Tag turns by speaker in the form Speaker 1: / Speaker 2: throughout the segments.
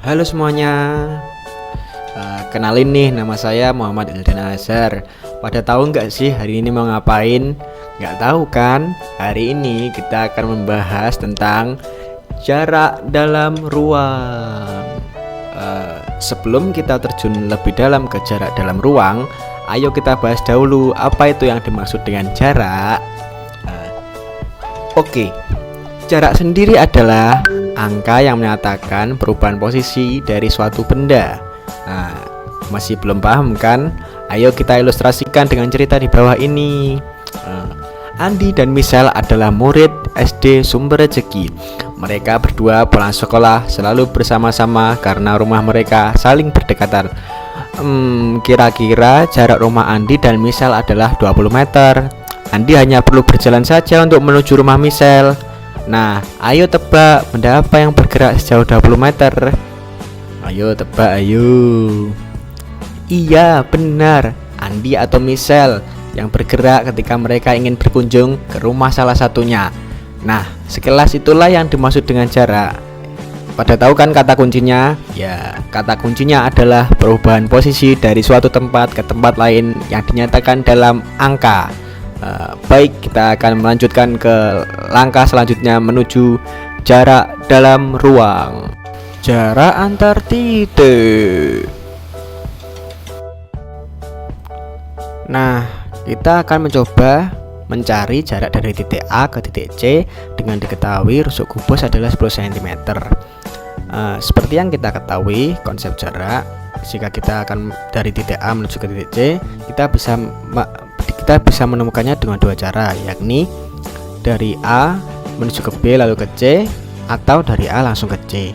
Speaker 1: Halo semuanya. Kenalin nih, nama saya Muhammad Ildan Azhar. Pada tahu nggak sih hari ini mau ngapain? Nggak tahu kan? Hari ini kita akan membahas tentang jarak dalam ruang. Sebelum kita terjun lebih dalam ke jarak dalam ruang, ayo kita bahas dahulu apa itu yang dimaksud dengan jarak. Oke, jarak sendiri adalah angka yang menyatakan perubahan posisi dari suatu benda. Masih belum paham kan? Ayo kita ilustrasikan dengan cerita di bawah ini. Andi dan Michelle adalah murid SD Sumber Rezeki. Mereka berdua pulang sekolah selalu bersama-sama karena rumah mereka saling berdekatan. Kira-kira jarak rumah Andi dan Michelle adalah 20 meter. Andi hanya perlu berjalan saja untuk menuju rumah Michelle. Nah, ayo tebak benda apa yang bergerak sejauh 20 meter? Ayo tebak, ayo. Iya, benar. Andi atau Michelle yang bergerak ketika mereka ingin berkunjung ke rumah salah satunya. Nah, sekilas itulah yang dimaksud dengan jarak. Pada tahu kan kata kuncinya? Ya, kata kuncinya adalah perubahan posisi dari suatu tempat ke tempat lain yang dinyatakan dalam angka. Baik, kita akan melanjutkan ke langkah selanjutnya menuju jarak dalam ruang. Jarak antar titik. Nah, kita akan mencoba mencari jarak dari titik A ke titik C dengan diketahui rusuk kubus adalah 10 cm. Seperti yang kita ketahui konsep jarak, jika kita akan dari titik A menuju ke titik C, kita bisa menemukannya dengan dua cara, yakni dari A menuju ke B lalu ke C, atau dari A langsung ke C.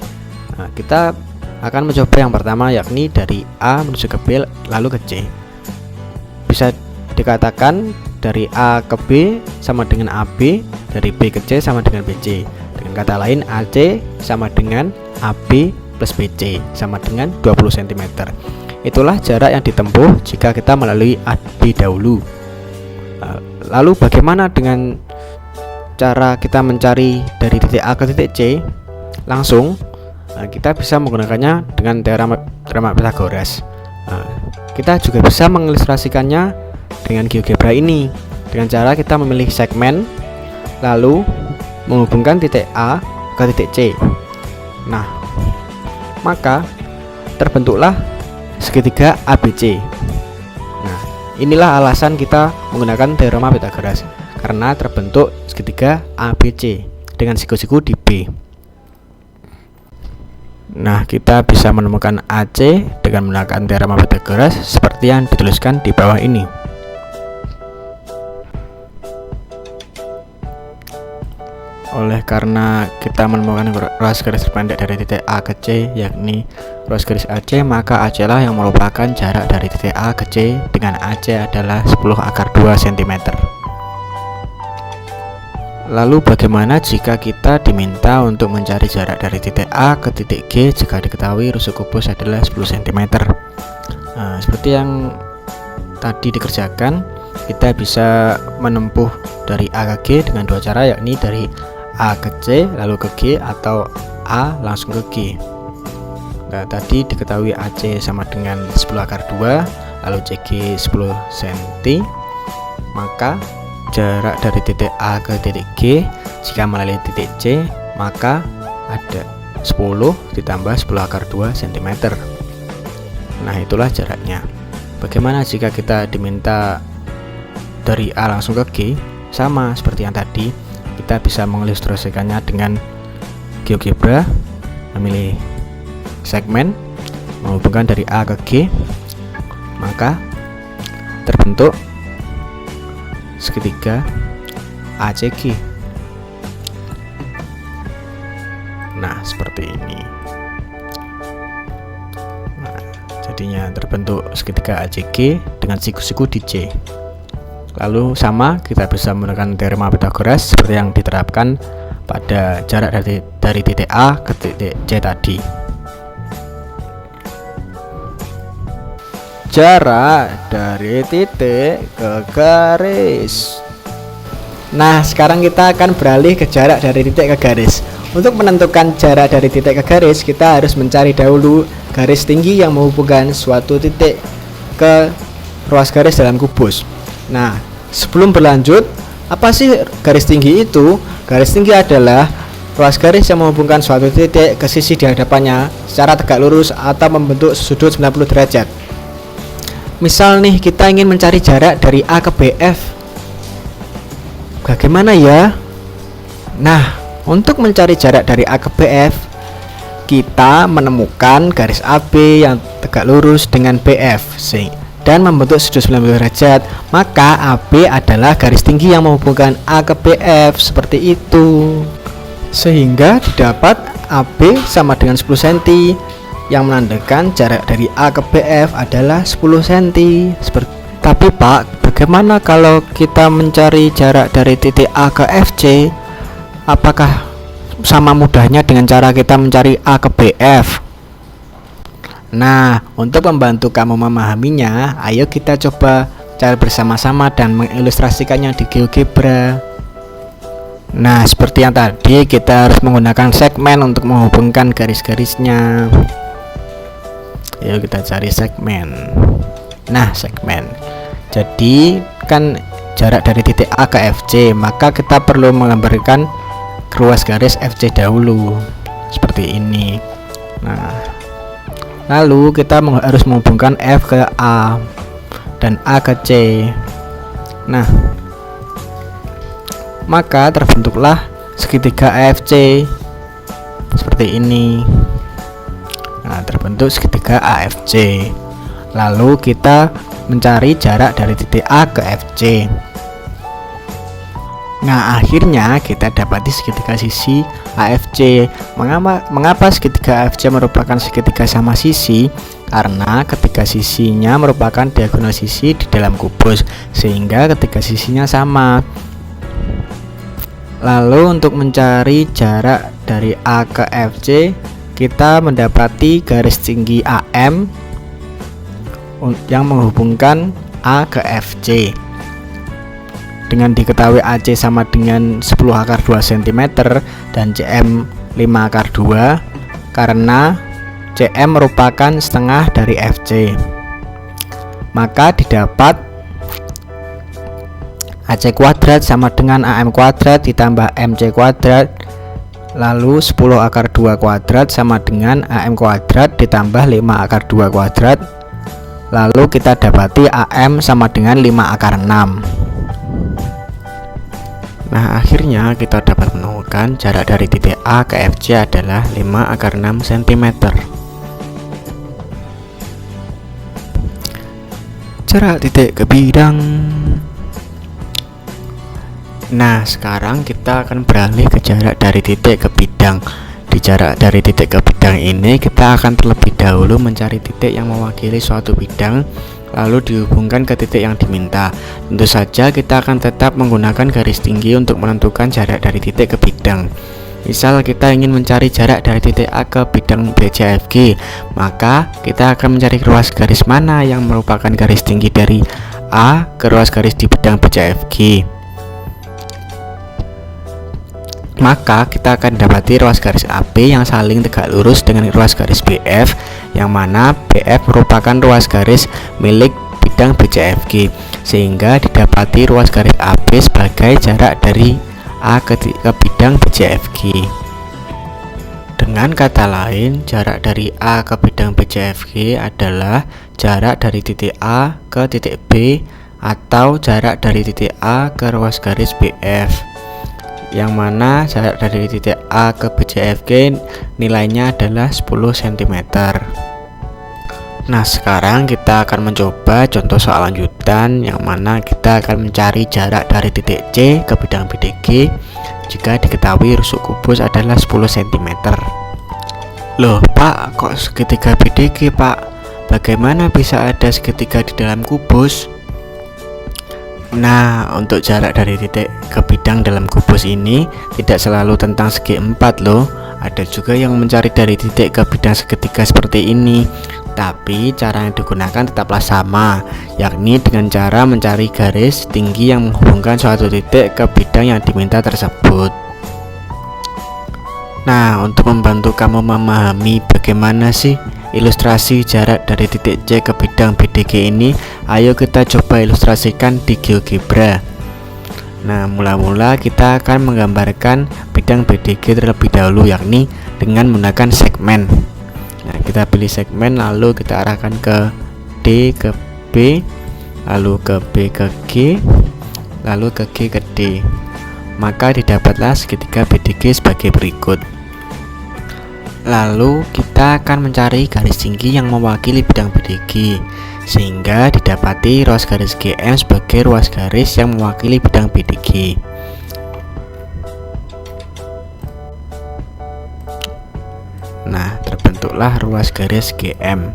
Speaker 1: Kita akan mencoba yang pertama, yakni dari A menuju ke B lalu ke C. Bisa dikatakan dari A ke B sama dengan AB, dari B ke C sama dengan BC. Dengan kata lain, AC sama dengan AB plus BC sama dengan 20 cm. Itulah jarak yang ditempuh jika kita melalui AB dahulu. Lalu bagaimana dengan cara kita mencari dari titik A ke titik C? Langsung kita bisa menggunakannya dengan teorema Pythagoras. Kita juga bisa mengilustrasikannya dengan GeoGebra ini dengan cara kita memilih segmen lalu menghubungkan titik A ke titik C. Nah, maka terbentuklah segitiga ABC. Nah, inilah alasan kita menggunakan teorema Pythagoras, karena terbentuk segitiga ABC dengan siku-siku di B. Nah, kita bisa menemukan AC dengan menggunakan teorema Pythagoras seperti yang dituliskan di bawah ini. Oleh karena kita menemukan ruas garis terpendek dari titik A ke C, yakni ruas garis AC, maka AC lah yang merupakan jarak dari titik A ke C dengan AC adalah 10⁻² cm. Lalu bagaimana jika kita diminta untuk mencari jarak dari titik A ke titik G jika diketahui rusuk kubus adalah 10 cm? Seperti yang tadi dikerjakan, kita bisa menempuh dari A ke G dengan dua cara, yakni dari A ke C lalu ke G, atau A langsung ke G. Nah, tadi diketahui AC sama dengan 10⁻², lalu CG 10 cm, maka jarak dari titik A ke titik G jika melalui titik C, maka ada 10 ditambah 10⁻² cm. Nah, itulah jaraknya. Bagaimana jika kita diminta dari A langsung ke G? Sama seperti yang tadi, kita bisa mengilustrasikannya dengan GeoGebra, memilih segmen, menghubungkan dari A ke G, maka terbentuk segitiga ACG. Nah, seperti ini. Nah, jadinya terbentuk segitiga ACG dengan siku-siku di C. Lalu sama, kita bisa menggunakan teorema Pythagoras seperti yang diterapkan pada jarak dari titik A ke titik C tadi. Jarak dari titik ke garis. Nah, sekarang kita akan beralih ke jarak dari titik ke garis. Untuk menentukan jarak dari titik ke garis, kita harus mencari dahulu garis tinggi yang menghubungkan suatu titik ke ruas garis dalam kubus. Nah, sebelum berlanjut, apa sih garis tinggi itu? Garis tinggi adalah ruas garis yang menghubungkan suatu titik ke sisi di hadapannya secara tegak lurus atau membentuk sudut 90 derajat. Misal nih, kita ingin mencari jarak dari A ke BF. Bagaimana ya? Nah, untuk mencari jarak dari A ke BF, kita menemukan garis AB yang tegak lurus dengan BF dan membentuk sudut 90 derajat. Maka AB adalah garis tinggi yang menghubungkan A ke BF, seperti itu. Sehingga didapat AB sama dengan 10 cm, yang menandakan jarak dari A ke BF adalah 10 cm. Tapi Pak, bagaimana kalau kita mencari jarak dari titik A ke FC? Apakah sama mudahnya dengan cara kita mencari A ke BF? Nah, untuk membantu kamu memahaminya, ayo kita coba cari bersama-sama dan mengilustrasikannya di GeoGebra. Nah, seperti yang tadi, kita harus menggunakan segmen untuk menghubungkan garis-garisnya. Ayo kita cari segmen. Nah, segmen. Jadi kan jarak dari titik A ke FC, maka kita perlu menggambarkan ruas garis FC dahulu, seperti ini. Nah, lalu kita harus menghubungkan F ke A dan A ke C. Nah, maka terbentuklah segitiga AFC seperti ini. Nah, terbentuk segitiga AFC. Lalu kita mencari jarak dari titik A ke FC. Nah, akhirnya kita dapati segitiga sisi AFC. Mengapa segitiga AFC merupakan segitiga sama sisi? Karena ketiga sisinya merupakan diagonal sisi di dalam kubus, sehingga ketiga sisinya sama. Lalu untuk mencari jarak dari A ke FC, kita mendapati garis tinggi AM yang menghubungkan A ke FC. Dengan diketahui AC sama dengan 10 akar 2 cm dan CM 5 akar 2, karena CM merupakan setengah dari FC, maka didapat AC kuadrat sama dengan AM kuadrat ditambah MC kuadrat, lalu 10 akar 2 kuadrat sama dengan AM kuadrat ditambah 5 akar 2 kuadrat, lalu kita dapati AM sama dengan 5 akar 6. Nah, akhirnya kita dapat menemukan jarak dari titik A ke FC adalah 5 akar 6 cm. Jarak titik ke bidang. Nah, sekarang kita akan beralih ke jarak dari titik ke bidang. Di jarak dari titik ke bidang ini, kita akan terlebih dahulu mencari titik yang mewakili suatu bidang, lalu dihubungkan ke titik yang diminta. Tentu saja kita akan tetap menggunakan garis tinggi untuk menentukan jarak dari titik ke bidang. Misal kita ingin mencari jarak dari titik A ke bidang BCFG, maka kita akan mencari ruas garis mana yang merupakan garis tinggi dari A ke ruas garis di bidang BCFG. Maka kita akan dapati ruas garis AB yang saling tegak lurus dengan ruas garis BF, yang mana BF merupakan ruas garis milik bidang BCFG, sehingga didapati ruas garis AB sebagai jarak dari A ke bidang BCFG. Dengan kata lain, jarak dari A ke bidang BCFG adalah jarak dari titik A ke titik B, atau jarak dari titik A ke ruas garis BF, yang mana jarak dari titik A ke BCFG nilainya adalah 10 cm. Nah, sekarang kita akan mencoba contoh soal lanjutan, yang mana kita akan mencari jarak dari titik C ke bidang BDG jika diketahui rusuk kubus adalah 10 cm. Loh Pak, kok segitiga BDG Pak? Bagaimana bisa ada segitiga di dalam kubus? Nah, untuk jarak dari titik ke bidang dalam kubus ini tidak selalu tentang segi 4 loh. Ada juga yang mencari dari titik ke bidang segitiga seperti ini. Tapi cara yang digunakan tetaplah sama, yakni dengan cara mencari garis tinggi yang menghubungkan suatu titik ke bidang yang diminta tersebut. Nah, untuk membantu kamu memahami bagaimana sih ilustrasi jarak dari titik C ke bidang BDG ini, ayo kita coba ilustrasikan di GeoGebra. Nah, mula-mula kita akan menggambarkan bidang BDG terlebih dahulu, yakni dengan menggunakan segmen. Nah, kita pilih segmen, lalu kita arahkan ke D ke B, lalu ke B ke G, lalu ke G ke D. Maka didapatlah segitiga BDG sebagai berikut. Lalu kita akan mencari garis tinggi yang mewakili bidang BDG, sehingga didapati ruas garis GM sebagai ruas garis yang mewakili bidang BDG. Nah, terbentuklah ruas garis GM.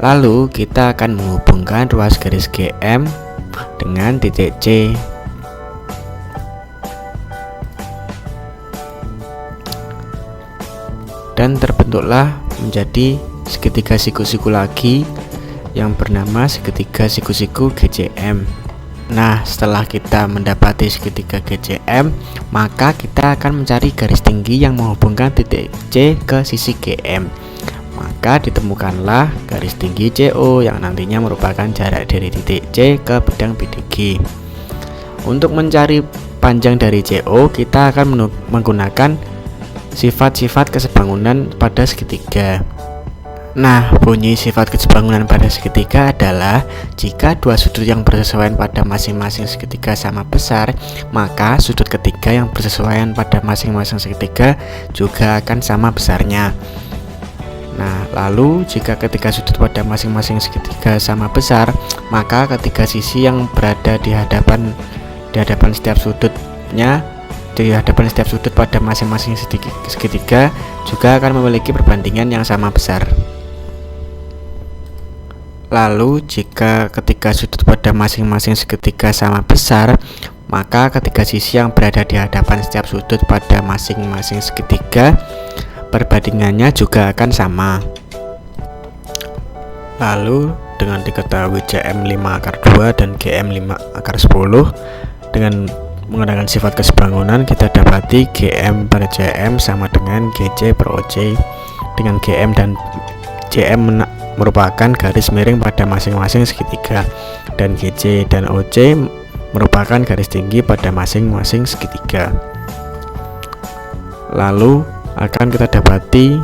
Speaker 1: Lalu kita akan menghubungkan ruas garis GM dengan titik C. Dan terbentuklah menjadi segitiga siku-siku lagi yang bernama segitiga siku-siku GCM. Nah, setelah kita mendapati segitiga GCM, maka kita akan mencari garis tinggi yang menghubungkan titik C ke sisi GM. Maka ditemukanlah garis tinggi CO yang nantinya merupakan jarak dari titik C ke bidang BDG. Untuk mencari panjang dari CO, kita akan menggunakan sifat-sifat kesebangunan pada segitiga. Nah, bunyi sifat kesebangunan pada segitiga adalah jika dua sudut yang bersesuaian pada masing-masing segitiga sama besar, maka sudut ketiga yang bersesuaian pada masing-masing segitiga juga akan sama besarnya. Nah, lalu jika ketiga sudut pada masing-masing segitiga sama besar, maka ketiga sisi yang berada di hadapan setiap sudutnya setiap sudut pada masing-masing segitiga juga akan memiliki perbandingan yang sama besar. Lalu jika ketiga sudut pada masing-masing segitiga sama besar, maka ketiga sisi yang berada di hadapan setiap sudut pada masing-masing segitiga perbandingannya juga akan sama. Lalu dengan diketahui CM 5 akar 2 dan GM 5 akar 10, dengan menggunakan sifat kesebangunan kita dapati GM per CM sama dengan GC per OC, dengan GM dan CM merupakan garis miring pada masing-masing segitiga, dan GC dan OC merupakan garis tinggi pada masing-masing segitiga. Lalu akan kita dapati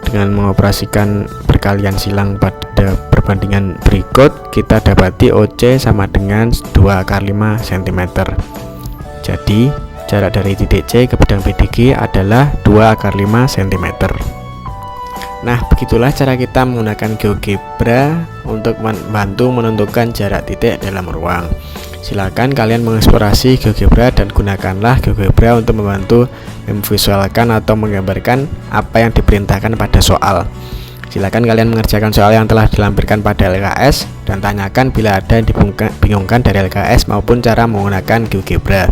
Speaker 1: dengan mengoperasikan perkalian silang pada perbandingan berikut, kita dapati OC sama dengan 2 akar 5 cm. Jadi jarak dari titik C ke bidang BDG adalah 2 akar 5 cm. Nah, begitulah cara kita menggunakan GeoGebra untuk membantu menentukan jarak titik dalam ruang. Silakan kalian mengeksplorasi GeoGebra dan gunakanlah GeoGebra untuk membantu memvisualkan atau menggambarkan apa yang diperintahkan pada soal. Silakan kalian mengerjakan soal yang telah dilampirkan pada LKS dan tanyakan bila ada yang dibingungkan dari LKS maupun cara menggunakan GeoGebra.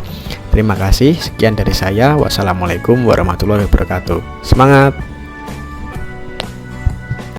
Speaker 1: Terima kasih, sekian dari saya. Wassalamualaikum warahmatullahi wabarakatuh. Semangat!